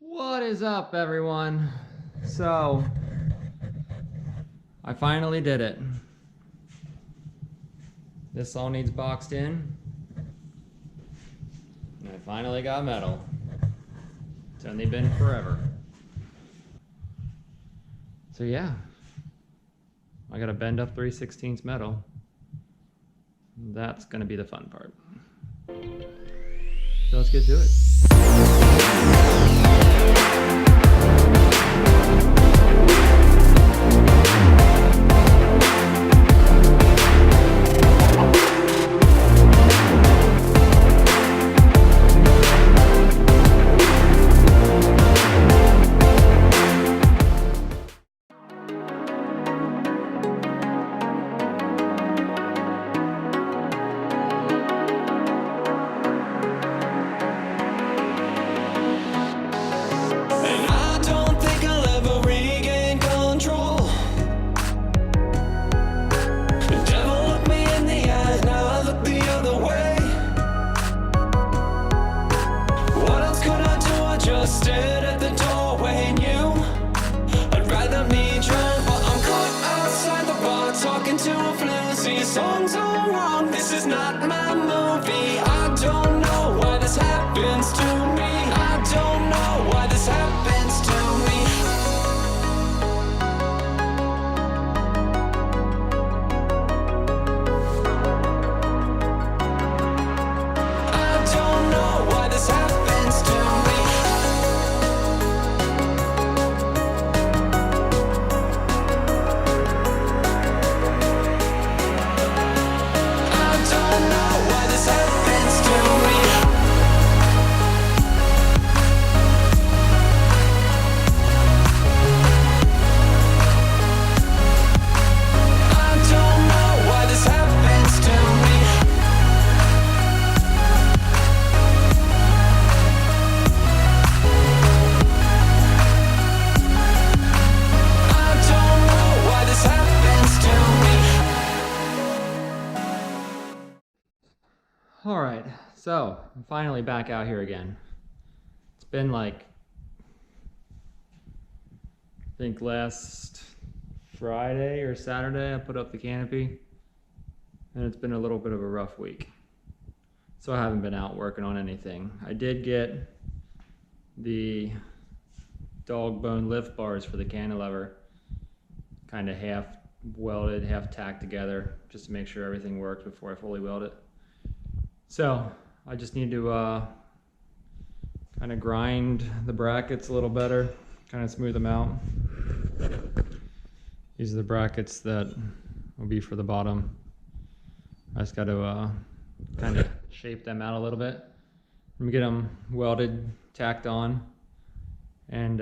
What is up, everyone? So, I finally did it. This all needs boxed in. And I finally got metal. It's only been forever. So yeah, I gotta bend up 3/16 metal. That's gonna be the fun part. So let's get to it. Songs are wrong, this is not my movie. I don't know why this happens to me. I don't know why this happens to me. I don't know why this happens to me. Alright, so I'm finally back out here again. It's been like, I think last Friday or Saturday I put up the canopy, and it's been a little bit of a rough week. So I haven't been out working on anything. I did get the dog bone lift bars for the cantilever kind of half welded, half tacked together, just to make sure everything worked before I fully weld it. So I just need to kind of grind the brackets a little better, kind of smooth them out. These are the brackets that will be for the bottom. I just got to kind of shape them out a little bit. Let me get them welded, tacked on, and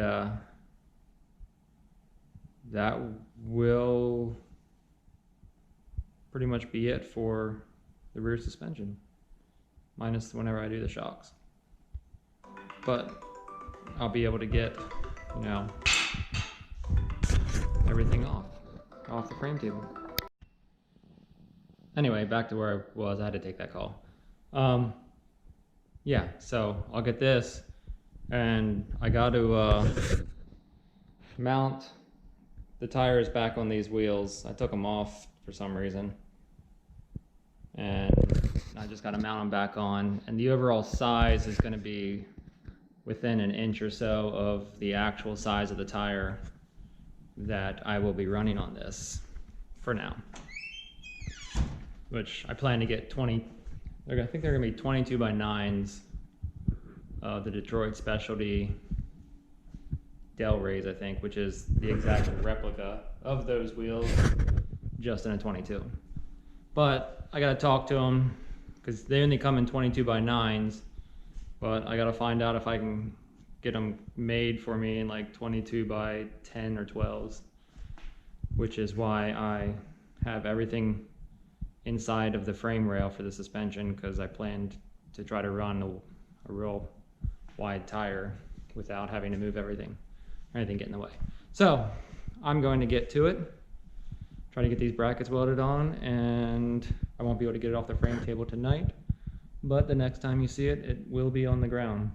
that will pretty much be it for the rear suspension, minus whenever I do the shocks. But I'll be able to get, you know, everything off the frame table. Anyway, back to where I was. I had to take that call. Yeah, so I'll get this, and I got to mount the tires back on these wheels. I took them off for some reason, and I just got to mount them back on, and the overall size is going to be within an inch or so of the actual size of the tire that I will be running on this for now, which I plan to get 20. I think they're going to be 22 by 9s of the Detroit Specialty Del Rays, I think, which is the exact replica of those wheels, just in a 22. But I got to talk to them, because they only come in 22 by 9s, but I got to find out if I can get them made for me in like 22 by 10 or 12s, which is why I have everything inside of the frame rail for the suspension, because I planned to try to run a real wide tire without having to move everything or anything get in the way. So I'm going to get to it, try to get these brackets welded on, and I won't be able to get it off the frame table tonight, but the next time you see it, it will be on the ground.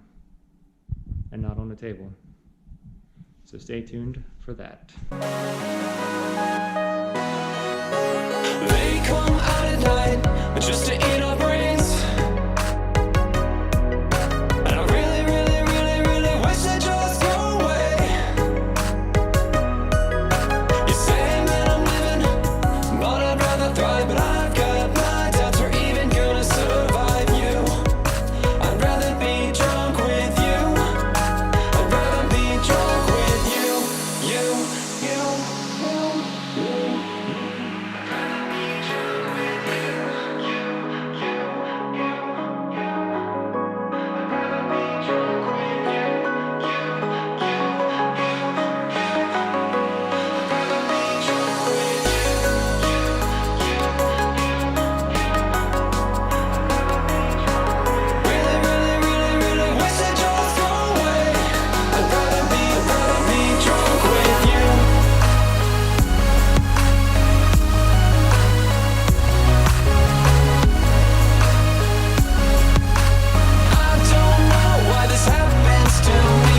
and not on the table. So stay tuned for that. They come out at night just to eat our brains. And I really, really, really, really wish they'd just go away. You're saying that I'm living, but I'd rather thrive. But I've got my doubts we're even gonna survive you. I'd rather be drunk with you. I'd rather be drunk with you, you, you, you. Really, really, really, really wish they'd just go away. I'd rather be drunk with you. I don't know why this happens to me.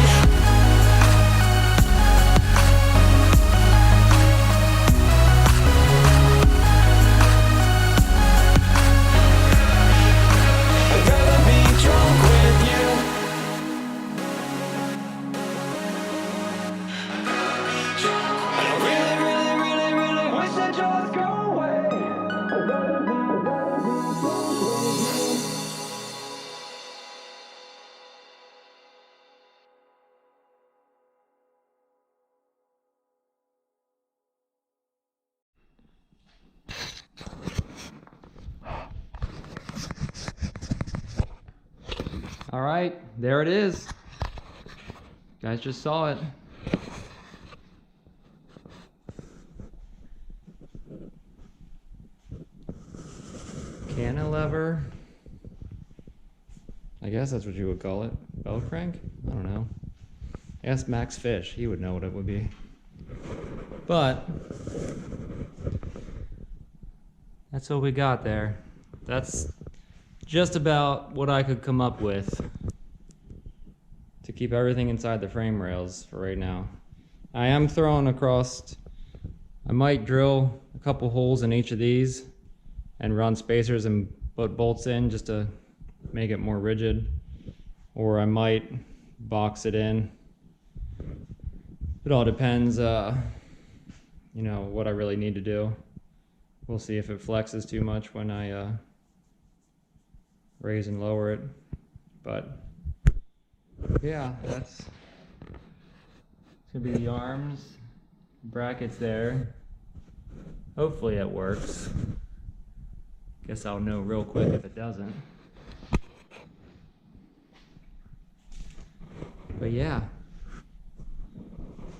I'd rather be drunk with you. And I really, really, really, really wish they'd just go away. I'd rather be drunk with you. All right, there it is. You guys just saw it. Cantilever. I guess that's what you would call it. Bell crank? I don't know. Ask Max Fish. He would know what it would be. But that's what we got there. That's just about what I could come up with to keep everything inside the frame rails for right now. I am throwing across, I might drill a couple holes in each of these and run spacers and put bolts in just to make it more rigid, or I might box it in. It all depends, you know, what I really need to do. We'll see if it flexes too much when I raise and lower it. But yeah, that's gonna be the arms, brackets there. Hopefully it works. Guess I'll know real quick if it doesn't. But yeah,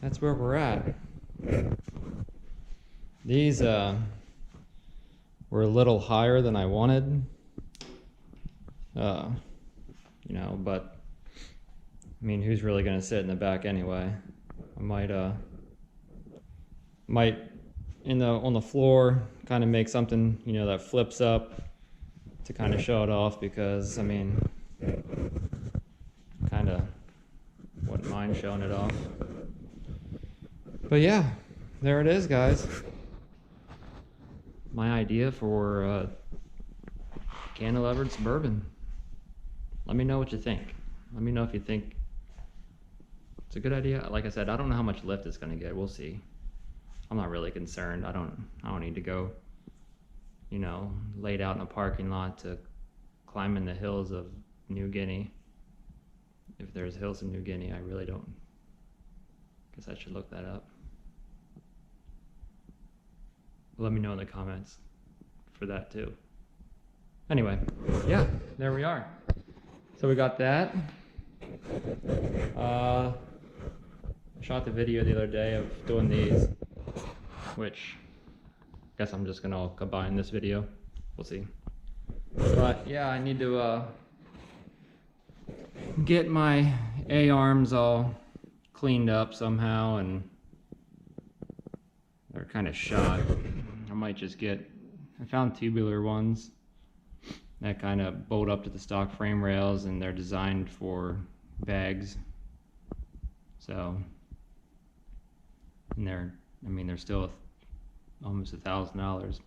that's where we're at. These were a little higher than I wanted. You know, but I mean, who's really gonna sit in the back anyway? I might on the floor kind of make something, you know, that flips up to kind of show it off, because I mean, kind of wouldn't mind showing it off. But yeah, there it is, guys. My idea for cantilevered Suburban. Let me know what you think. Let me know if you think it's a good idea. Like I said, I don't know how much lift it's gonna get. We'll see. I'm not really concerned. I don't need to go, you know, laid out in a parking lot to climb in the hills of New Guinea. If there's hills in New Guinea, I really don't. Guess I should look that up. Let me know in the comments for that too. Anyway, yeah, there we are. So we got that. I shot the video the other day of doing these, which I guess I'm just gonna combine this video. We'll see. But yeah, I need to get my A-arms all cleaned up somehow, and they're kind of shot. I might just get, I found tubular ones that kind of bolt up to the stock frame rails, and they're designed for bags, So, and they're still almost $1,000.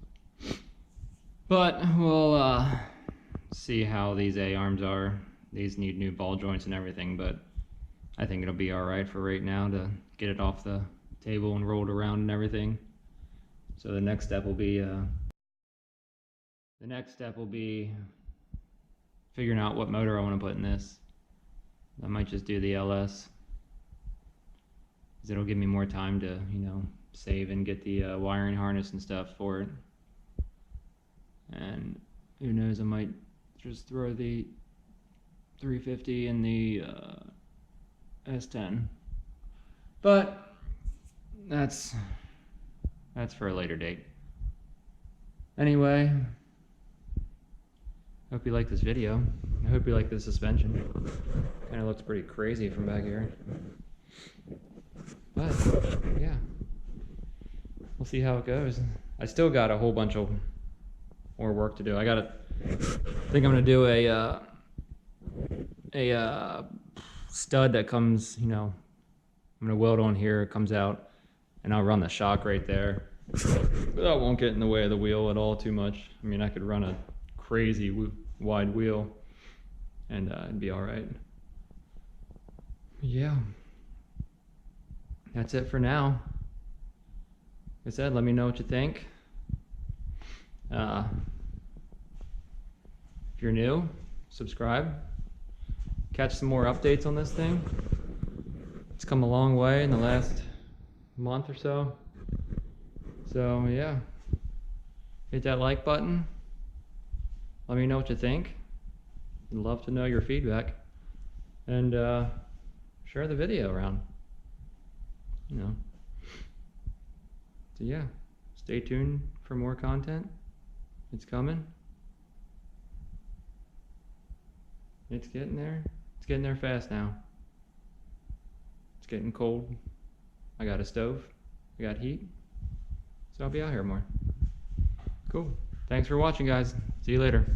But we'll see how these A-arms are. These need new ball joints and everything, but I think it'll be alright for right now to get it off the table and rolled around and everything. So the next step will be figuring out what motor I want to put in this. I might just do the LS, because it'll give me more time to, save and get the wiring harness and stuff for it. And who knows, I might just throw the 350 in the S10. But that's for a later date. Anyway, hope you like this video. I hope you like the suspension. Kind of looks pretty crazy from back here. But yeah, we'll see how it goes. I still got a whole bunch of more work to do. I think I'm gonna do a stud that comes, I'm gonna weld on here, it comes out, and I'll run the shock right there. But that won't get in the way of the wheel at all too much. I mean, I could run a crazy wide wheel and it'd be all right. Yeah, that's it for now. Like I said, let me know what you think. If you're new, subscribe. Catch some more updates on this thing. It's come a long way in the last month or so. So yeah, hit that like button. Let me know what you think. I'd love to know your feedback. And share the video around. So yeah, stay tuned for more content. It's coming. It's getting there. It's getting there fast now. It's getting cold. I got a stove. I got heat. So I'll be out here more. Cool. Thanks for watching, guys. See you later.